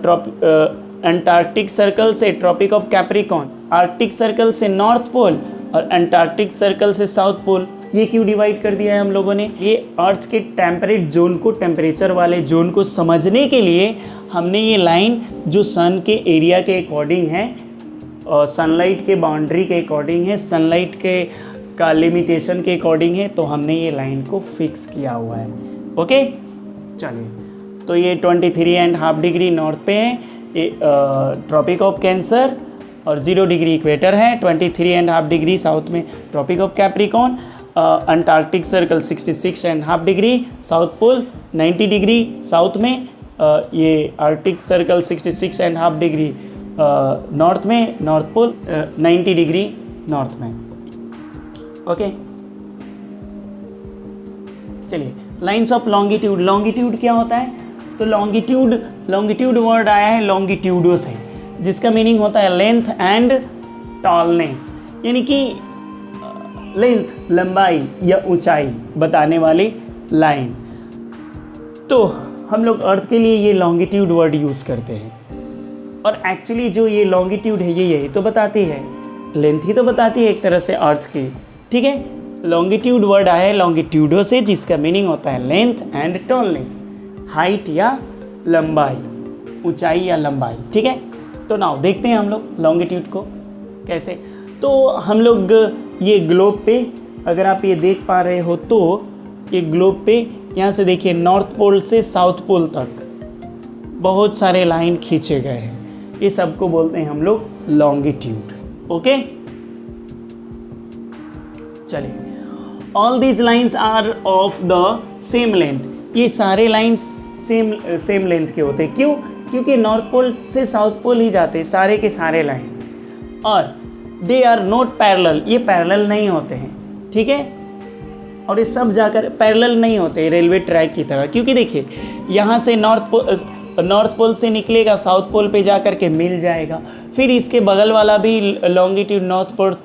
अंटार्कटिक सर्कल से Tropic of Capricorn, Arctic Circle से नॉर्थ पोल और अंटार्कटिक सर्कल से साउथ पोल। ये क्यों डिवाइड कर दिया है हम लोगों ने, ये अर्थ के टेम्परेट जोन को, टेम्परेचर वाले जोन को समझने के लिए हमने ये लाइन जो सन के एरिया के अकॉर्डिंग है और सनलाइट के बाउंड्री के अकॉर्डिंग है, सनलाइट के का लिमिटेशन के अकॉर्डिंग है, तो हमने ये लाइन को फिक्स किया हुआ है। ओके, चलिए, तो ये 23.5 डिग्री नॉर्थ पे है, ये ट्रॉपिक ऑफ कैंसर और 0 डिग्री इक्वेटर है, 23.5 डिग्री साउथ में Tropic of Capricorn, Antarctic Circle 66.5 degree, South Pole 90 degree south में, ये आर्कटिक सर्कल 66.5 डिग्री नॉर्थ में, नॉर्थ पोल 90 डिग्री नॉर्थ में। ओके, चलिए, लाइंस ऑफ लॉन्गिट्यूड। लॉन्गिट्यूड क्या होता है, तो लॉन्गिट्यूड वर्ड आया है लॉन्गिट्यूडो से, जिसका मीनिंग होता है लेंथ एंड टॉलनेस, यानी कि लेंथ, लंबाई या ऊंचाई बताने वाली लाइन। तो हम लोग अर्थ के लिए ये लॉन्गिट्यूड वर्ड यूज़ करते हैं, और एक्चुअली जो ये लॉन्गिट्यूड है ये यही तो बताती है, लेंथ ही तो बताती है एक तरह से अर्थ की। ठीक है, लॉन्गिट्यूड वर्ड आया है लॉन्गिट्यूडो से, जिसका मीनिंग होता है लेंथ एंड टॉलनेस, हाइट या लंबाई, ऊंचाई या लंबाई। ठीक है, तो नाउ देखते हैं हम लोग लॉन्गिट्यूड को कैसे। तो हम लोग ये ग्लोब पे, अगर आप ये देख पा रहे हो तो ये ग्लोब पे यहाँ से देखिए नॉर्थ पोल से साउथ पोल तक बहुत सारे लाइन खींचे गए हैं, ये सबको बोलते हैं हम लोग लॉन्गिट्यूड। ओके, चलिए, all these lines are of the same length. ये सारे लाइन्स सेम लेंथ के होते हैं। क्यों? क्योंकि नॉर्थ पोल से साउथ पोल ही जाते हैं सारे के सारे लाइन, और दे आर नॉट पैरेलल, ये पैरेलल नहीं होते हैं। ठीक है, और ये सब जाकर पैरेलल नहीं होते रेलवे ट्रैक की तरह, क्योंकि देखिए यहाँ से नॉर्थ पोल से निकलेगा साउथ पोल पे जा कर के मिल जाएगा, फिर इसके बगल वाला भी लॉन्गिट्यूड नॉर्थ पोल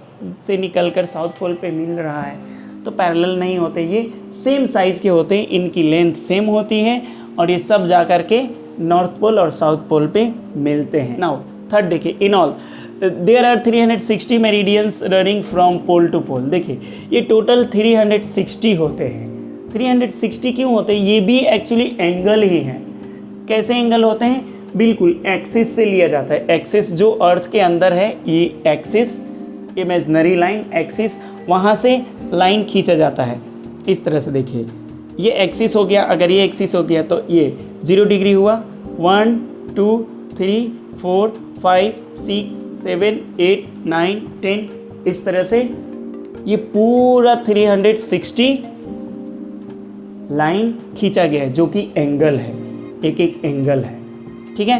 से निकलकर साउथ पोल पे मिल रहा है, तो पैरेलल नहीं होते, ये सेम साइज़ के होते हैं, इनकी लेंथ सेम होती है और ये सब जा कर के नॉर्थ पोल और साउथ पोल पे मिलते हैं। नाउ थर्ड देखिए, in all there are 360 meridians running from pole to pole. देखिए ये टोटल 360 होते हैं। 360 क्यों होते हैं? ये भी एक्चुअली एंगल ही हैं। कैसे एंगल होते हैं? बिल्कुल एक्सिस से लिया जाता है। एक्सिस जो अर्थ के अंदर है, ये एक्सिस इमेजनरी लाइन एक्सिस, वहाँ से लाइन खींचा जाता है इस तरह से। देखिए ये एक्सिस हो गया, अगर ये एक्सिस हो गया तो ये 0 डिग्री हुआ। 1 2 3 4 5 6 7 8 9 10 इस तरह से ये पूरा 360 लाइन खींचा गया है, जो कि एंगल है, एक एक एंगल है। ठीक है,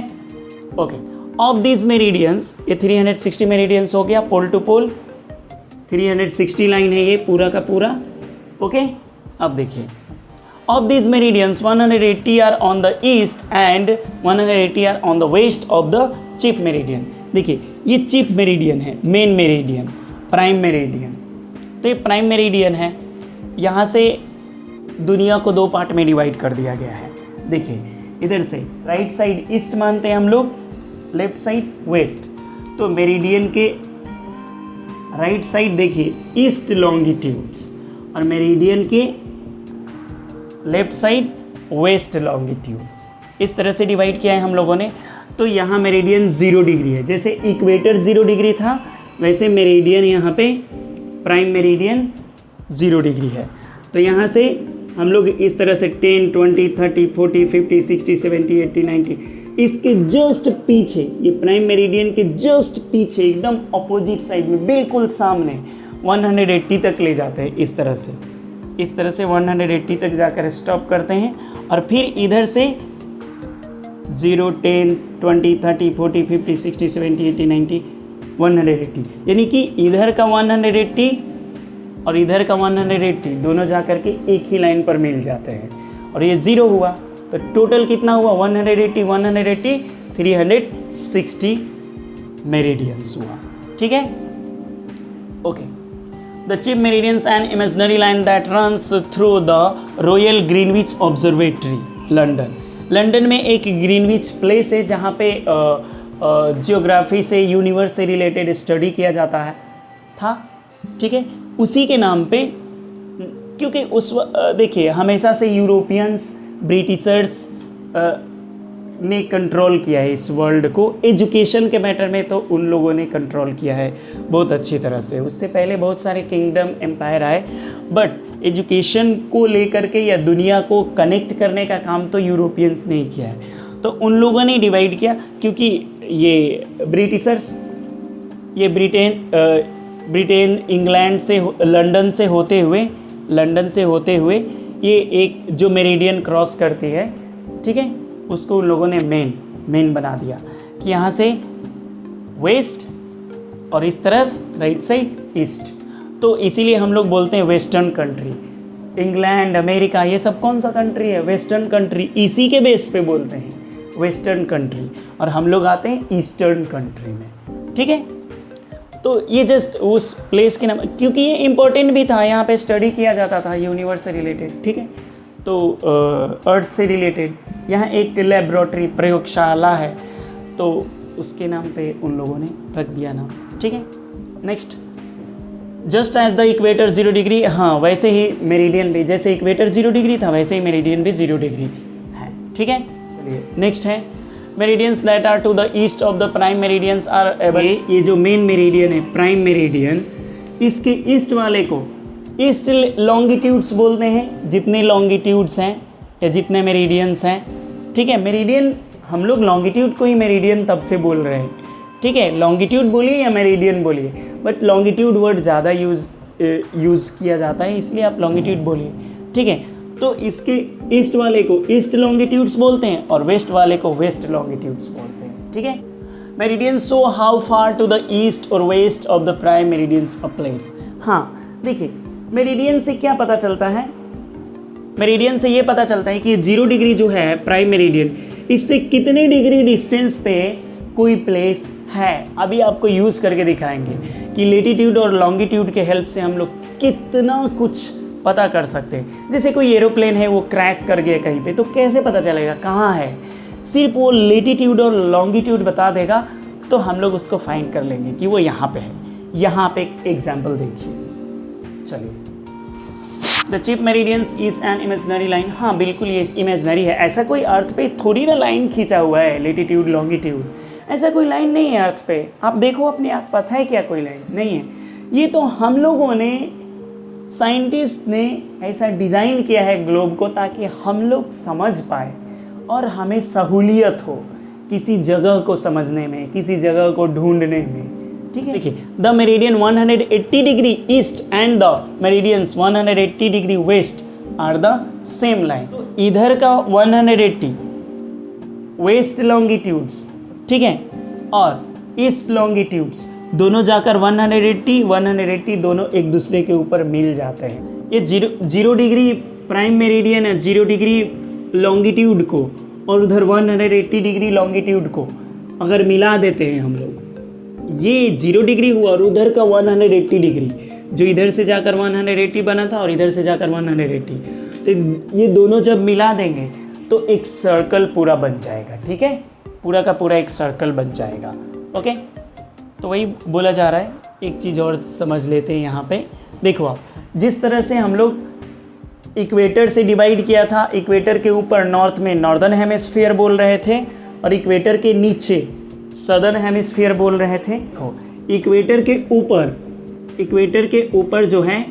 ओके। ऑफ दिस मेरिडियंस, ये 360 मेरिडियंस हो गया पोल टू पोल, 360 लाइन है ये पूरा का पूरा। ओके, अब देखिए, off this meridians 180 are on the east and 180 are on the west of the chief meridian. देखिए ये चिप मेरिडियन है, मेन मेरिडियन, प्राइम मेरिडियन। तो ये प्राइम मेरिडियन है, यहाँ से दुनिया को 2 पार्ट में डिवाइड कर दिया गया है। देखिए इधर से राइट साइड ईस्ट मानते हैं हम लोग, लेफ्ट साइड वेस्ट। तो मेरिडियन के राइट साइड देखिए ईस्ट लॉन्गिट्यूड्स और मेरिडियन के लेफ्ट साइड वेस्ट लॉन्गिट्यूड्स, इस तरह से डिवाइड किया है हम लोगों ने। तो यहाँ मेरिडियन 0 डिग्री है, जैसे इक्वेटर 0 डिग्री था वैसे मेरिडियन यहाँ पे प्राइम मेरिडियन 0 डिग्री है। तो यहाँ से हम लोग इस तरह से 10 20 30 40 50 60 70 80 90 इसके जस्ट पीछे, ये प्राइम मेरिडियन के जस्ट पीछे एकदम अपोजिट साइड में बिल्कुल सामने 180 तक ले जाते हैं। इस तरह से 180 तक जाकर स्टॉप करते हैं और फिर इधर से 0 10 20 30 40 50 60 70 80 90 180, यानी कि इधर का 180 और इधर का 180 दोनों जाकर के एक ही लाइन पर मिल जाते हैं और ये 0 हुआ। तो टोटल कितना हुआ? 180 180 360 मेरिडियंस हुआ। ठीक है, okay. The chip meridians an imaginary line that runs through the royal Greenwich observatory London. London में एक ग्रीनविच प्लेस है जहाँ पे जियोग्राफी से, यूनिवर्स से रिलेटेड स्टडी किया जाता है था। ठीक है, उसी के नाम पे, क्योंकि उस देखिए हमेशा से यूरोपियंस, ब्रिटिशर्स ने कंट्रोल किया है इस वर्ल्ड को। एजुकेशन के मैटर में तो उन लोगों ने कंट्रोल किया है बहुत अच्छी तरह से। उससे पहले बहुत सारे किंगडम, एम्पायर आए, बट एजुकेशन को लेकर के या दुनिया को कनेक्ट करने का काम तो यूरोपियंस ने ही किया है। तो उन लोगों ने डिवाइड किया, क्योंकि ये ब्रिटिशर्स, ये ब्रिटेन इंग्लैंड से, लंदन से होते हुए ये एक जो मेरिडियन क्रॉस करती है, ठीक है, उसको उन लोगों ने मेन बना दिया कि यहाँ से वेस्ट और इस तरफ राइट साइड ईस्ट। तो इसीलिए हम लोग बोलते हैं वेस्टर्न कंट्री। इंग्लैंड, अमेरिका, ये सब कौन सा कंट्री है? Western country. इसी के बेस पे बोलते हैं वेस्टर्न कंट्री, और हम लोग आते हैं ईस्टर्न कंट्री में। ठीक है, तो ये जस्ट उस प्लेस के नाम, क्योंकि ये इम्पोर्टेंट भी था, यहाँ पे स्टडी किया जाता था यूनिवर्स से रिलेटेड। ठीक है, तो अर्थ से रिलेटेड यहाँ एक लेबोरेटरी, प्रयोगशाला है, तो उसके नाम पे उन लोगों ने रख दिया नाम। ठीक है, next, just as the equator 0 degree, हाँ वैसे ही मेरिडियन भी, जैसे इक्वेटर 0 डिग्री था वैसे ही मेरिडियन भी 0 डिग्री है। ठीक है, चलिए नेक्स्ट है meridians that are to the east of the prime meridians are able. ये जो मेन मेरिडियन है प्राइम मेरिडियन, इसके ईस्ट वाले को ईस्ट लॉन्गिट्यूड्स बोलते हैं। जितने लॉन्गिट्यूड्स हैं या जितने मेरिडियंस हैं, ठीक है, मेरिडियन हम लोग लॉन्गिट्यूड को ही मेरिडियन तब से बोल रहे हैं। ठीक है, लॉन्गिट्यूड बोलिए या मेरिडियन बोलिए, बट लॉन्गिट्यूड वर्ड ज़्यादा यूज़ किया जाता है, इसलिए आप लॉन्गिट्यूड बोलिए। ठीक है, तो इसके ईस्ट वाले को ईस्ट लॉन्गिट्यूड्स बोलते हैं और वेस्ट वाले को वेस्ट लॉन्गिट्यूड्स बोलते हैं। ठीक है, meridian show how far to the east और west of the prime meridians a place. हाँ देखिए, मेरिडियन से क्या पता चलता है? मेरिडियन से ये पता चलता है कि 0 डिग्री जो है प्राइम मेरिडियन, इससे कितने डिग्री डिस्टेंस पे कोई प्लेस है। अभी आपको यूज़ करके दिखाएंगे कि लेटीट्यूड और लॉन्गिट्यूड के हेल्प से हम लोग कितना कुछ पता कर सकते हैं। जैसे कोई एरोप्लेन है वो क्रैश कर गया कहीं पे, तो कैसे पता चलेगा कहाँ है, सिर्फ वो लेटीट्यूड और लॉन्गिट्यूड बता देगा, तो हम लोग उसको फाइंड कर लेंगे कि वो यहाँ पे है। यहाँ पे एक एग्जाम्पल देखिए, चलिए। The chip meridians is an imaginary line. हाँ बिल्कुल ये इमेजिनरी है, ऐसा कोई अर्थ पे थोड़ी ना लाइन खींचा हुआ है लेटीट्यूड लॉन्गिट्यूड, ऐसा कोई लाइन नहीं है अर्थ पे। आप देखो अपने आसपास है क्या कोई लाइन, नहीं है। ये तो हम लोगों ने, साइंटिस्ट ने ऐसा डिज़ाइन किया है ग्लोब को ताकि हम लोग समझ पाए और हमें सहूलियत हो किसी जगह को समझने में, किसी जगह को ढूंढने में। ठीक है, देखिए the meridian 180 degree east and the meridians 180 degree west are the same line. इधर का 180 वेस्ट लॉन्गिट्यूड्स, ठीक है, और ईस्ट लॉन्गिट्यूड्स दोनों जाकर 180 दोनों एक दूसरे के ऊपर मिल जाते हैं। ये 0 डिग्री प्राइम मेरिडियन है 0 डिग्री लॉन्गिट्यूड को, और उधर 180 डिग्री लॉन्गिट्यूड को अगर मिला देते हैं हम लोग, ये 0 डिग्री हुआ और उधर का 180 डिग्री, जो इधर से जाकर 180 बना था और इधर से जाकर 180, तो ये दोनों जब मिला देंगे तो एक सर्कल पूरा बन जाएगा। ठीक है, पूरा का पूरा एक सर्कल बन जाएगा। ओके, तो वही बोला जा रहा है। एक चीज़ और समझ लेते हैं यहाँ पे। देखो आप, जिस तरह से हम लोग इक्वेटर से डिवाइड किया था, इक्वेटर के ऊपर नॉर्थ में नॉर्दर्न हेमिस्फीयर बोल रहे थे और इक्वेटर के नीचे सदर्न हेमिस्फीयर बोल रहे थे। इक्वेटर के ऊपर जो है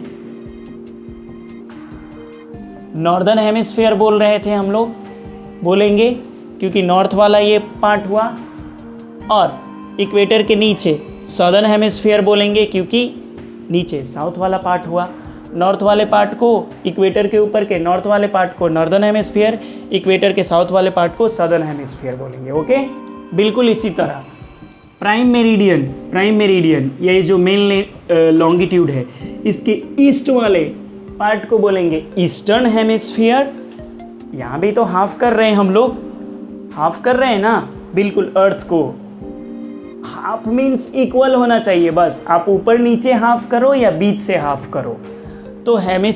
नॉर्दर्न हेमिस्फीयर बोल रहे थे हम लोग, बोलेंगे क्योंकि नॉर्थ वाला ये पार्ट हुआ, और इक्वेटर के नीचे सदर्न हेमिस्फीयर बोलेंगे क्योंकि नीचे साउथ वाला पार्ट हुआ। नॉर्थ वाले पार्ट को, इक्वेटर के ऊपर के नॉर्थ वाले पार्ट को नॉर्दर्न हेमिस्फीयर, इक्वेटर के साउथ वाले पार्ट को सदर्न हेमिस्फीयर बोलेंगे। ओके, बिल्कुल इसी तरह प्राइम मेरिडियन ये जो मेन लॉन्गिट्यूड है, इसके ईस्ट वाले पार्ट को बोलेंगे ईस्टर्न हेमिस्फीयर। यहाँ भी तो हाफ कर रहे हैं हम लोग, हाफ कर रहे हैं ना, बिल्कुल अर्थ को। हाफ मीन्स इक्वल होना चाहिए, बस आप ऊपर नीचे हाफ करो या बीच से हाफ करो। तो हेमी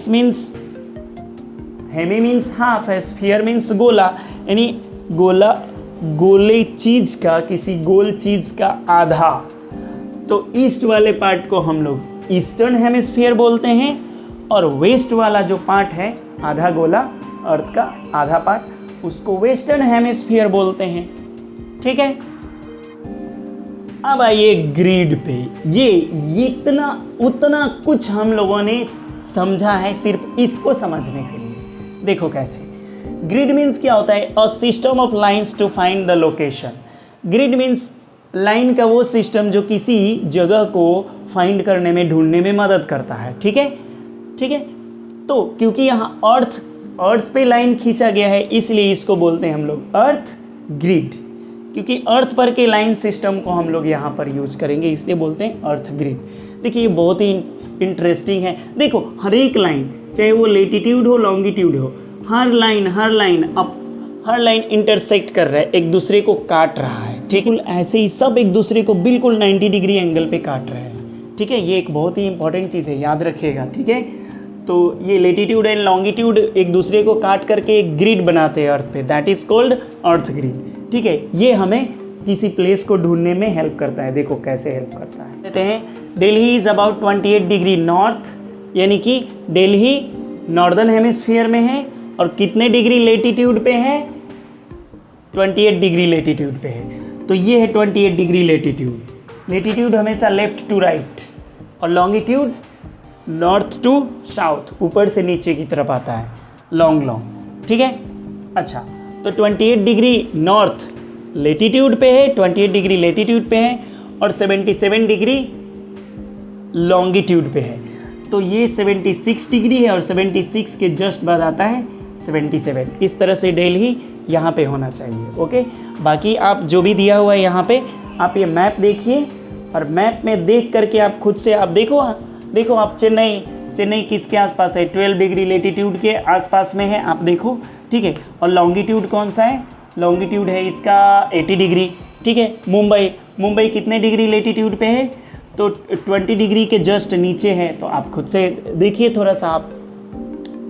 मीन्स हाफ है, स्फीयर मीन्स गोला, यानी गोले चीज का, किसी गोल चीज का आधा। तो ईस्ट वाले पार्ट को हम लोग ईस्टर्न हेमिस्फीयर बोलते हैं, और वेस्ट वाला जो पार्ट है आधा गोला अर्थ का आधा पार्ट, उसको वेस्टर्न हेमिस्फीयर बोलते हैं। ठीक है, अब आइए ग्रिड पे। ये इतना उतना कुछ हम लोगों ने समझा है सिर्फ इसको समझने के लिए। देखो कैसे। ग्रिड मीन्स क्या होता है? A system of lines to find the location. Grid means line का वो सिस्टम जो किसी जगह को फाइंड करने में, ढूंढने में मदद करता है। ठीक है, ठीक है। तो क्योंकि यहाँ अर्थ पे लाइन खींचा गया है, इसलिए इसको बोलते हैं हम लोग अर्थ ग्रिड। क्योंकि अर्थ पर के लाइन सिस्टम को हम लोग यहाँ पर यूज करेंगे, इसलिए बोलते हैं अर्थ ग्रिड। देखिए ये बहुत ही इंटरेस्टिंग है। देखो हर एक लाइन, चाहे वो लेटीट्यूड हो लॉन्गिट्यूड हो, हर लाइन इंटरसेक्ट कर रहा है, एक दूसरे को काट रहा है। ठीक है, ऐसे ही सब एक दूसरे को बिल्कुल 90 डिग्री एंगल पे काट रहे हैं। ठीक है, ये एक बहुत ही इंपॉर्टेंट चीज़ है, याद रखिएगा। ठीक है, तो ये लेटीट्यूड एंड लॉन्गिट्यूड एक दूसरे को काट करके एक ग्रिड बनाते हैं अर्थ पे, that is called earth grid. ठीक है, ये हमें किसी प्लेस को ढूंढने में हेल्प करता है। देखो कैसे हेल्प करता है। कहते हैं Delhi is about 28 degree north, यानी कि दिल्ली नॉर्दर्न हेमिस्फीयर में है, और कितने डिग्री लेटीट्यूड पे है? 28 डिग्री लेटीट्यूड पे है। तो ये है 28 डिग्री लेटीट्यूड। लेटीट्यूड हमेशा लेफ्ट टू राइट, और लॉन्गिट्यूड नॉर्थ टू साउथ, ऊपर से नीचे की तरफ आता है, लॉन्ग। ठीक है, अच्छा, तो 28 डिग्री नॉर्थ लेटीट्यूड पे है, 28 डिग्री लेटीट्यूड पे है, और 77 डिग्री लॉन्गिट्यूड पे है। तो ये 76 डिग्री है, और 76 के जस्ट बाद आता है 77। इस तरह से दिल्ली यहाँ पे होना चाहिए। ओके, बाकी आप जो भी दिया हुआ है यहाँ पे, आप ये मैप देखिए, और मैप में देख करके आप खुद से आप देखो आप चेन्नई किसके आसपास है? 12 डिग्री लेटीट्यूड के आसपास में है, आप देखो। ठीक है, और लॉन्गिट्यूड कौन सा है? लॉन्गिट्यूड है इसका 80 डिग्री, ठीक है। मुंबई कितने डिग्री लेटीट्यूड पे है, तो 20 डिग्री के जस्ट नीचे है। तो आप खुद से देखिए, थोड़ा सा आप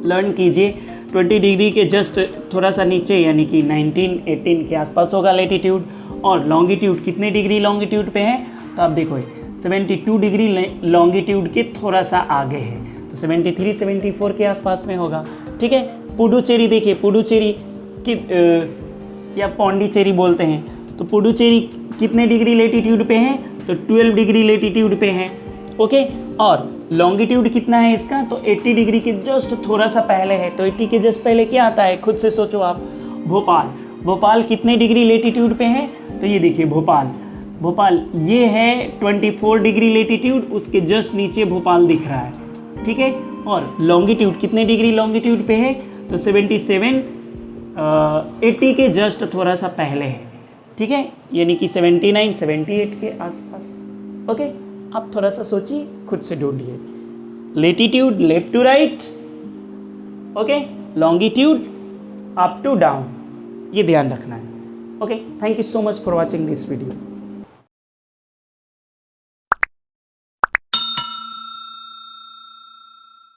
लर्न कीजिए। 20 डिग्री के जस्ट थोड़ा सा नीचे यानी कि 18 के आसपास होगा लेटीट्यूड। और लॉन्गिट्यूड कितने डिग्री लॉन्गिट्यूड पे है, तो आप देखो 72 डिग्री लॉन्गिट्यूड के थोड़ा सा आगे है, तो 73-74 के आसपास में होगा, ठीक है। पुडुचेरी देखिए, पुडुचेरी या पौंडीचेरी बोलते हैं, तो पुडुचेरी कितने डिग्री लेटीट्यूड पे है, तो 12 डिग्री लेटीट्यूड पे है, ओके। और लॉन्गिट्यूड कितना है इसका, तो 80 डिग्री के जस्ट थोड़ा सा पहले है। तो 80 के जस्ट पहले क्या आता है, खुद से सोचो आप। भोपाल कितने डिग्री लेटीट्यूड पे है, तो ये देखिए भोपाल ये है 24 डिग्री लेटीट्यूड, उसके जस्ट नीचे भोपाल दिख रहा है, ठीक है। और लॉन्गिट्यूड कितने डिग्री लॉन्गिट्यूड पे है, तो 77 80 के जस्ट थोड़ा सा पहले है, ठीक है, यानी कि 79-78 के आसपास, ओके। आप थोड़ा सा सोचिए, खुद से ढूंढिए। Latitude left to right, okay, longitude up to down, ये ध्यान रखना है, okay. Thank you so much for watching this video.